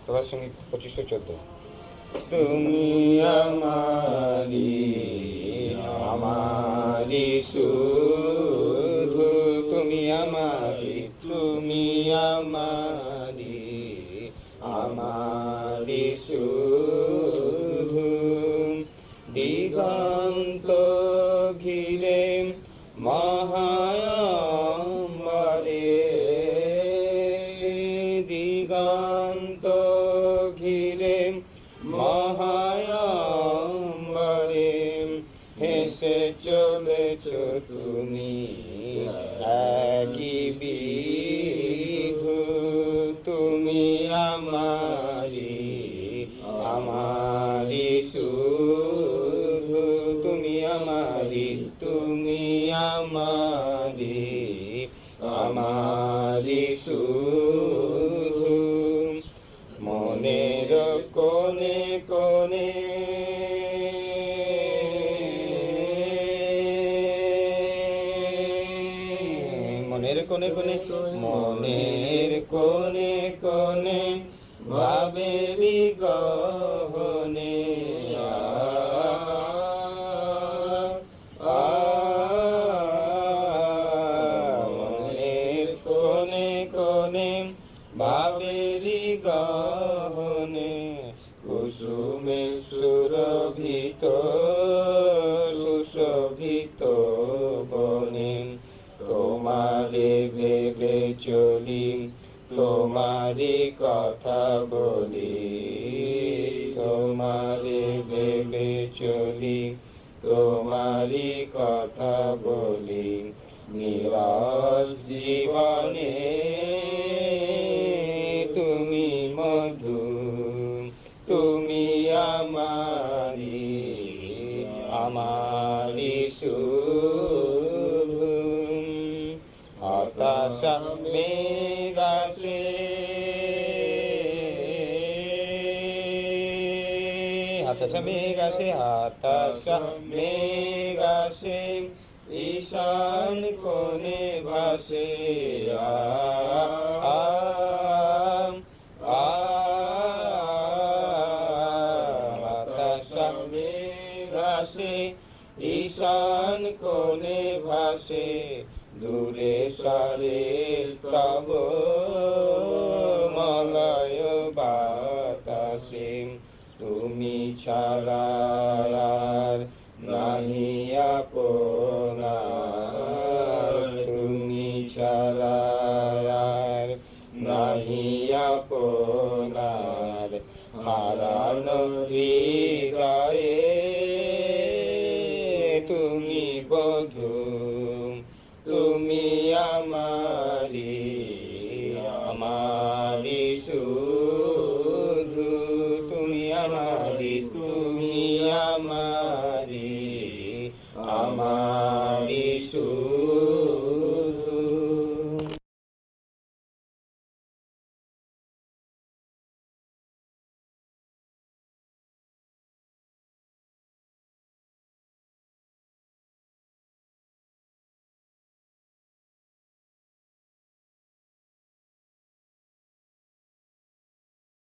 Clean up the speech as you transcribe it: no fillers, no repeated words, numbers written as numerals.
প্রভাত সঙ্গীত 2514। তুমি আমারি আমারি শুধু, তুমি আমারি আমারি শুধু, দিগন্ত ঘিরে মহায়ম্বরে, দিগন্ত ঘিরে মহায়ম্বরে, হেসে চলেছ তুমি একই বিধু, তুমি আমারি শুধু, তুমি আমারি শুধু, মনের কোণে কোণে মনের কোণে কোণে ভাবেরি গহনে, মনের কোণে কোণে ভাবেরি গহনে, কুসুমে সুরভিত সুশোভিত বনে, তোমারে ভেবে চলি, তোমারি কথা বলি, তোমারে ভেবে চলি, তোমারি কথা বলি, নিরস জীবনে তুমি মধু, তুমি আমারি শুধু, হতাশা মেঘাসে, হতাশা মেঘাসে, ঈশান কোণে ভাসে, হতাশা মেঘাসে, ঈশান কোণে ভাসে, দূরে সরে তব মলয় বাতাসে, তুমি ছাড়া আর নাহি আপনার, তুমি ছাড়া আর নাহি আপনার, হারানো হৃদয়ে তুমি বধূ, তুমি আমারি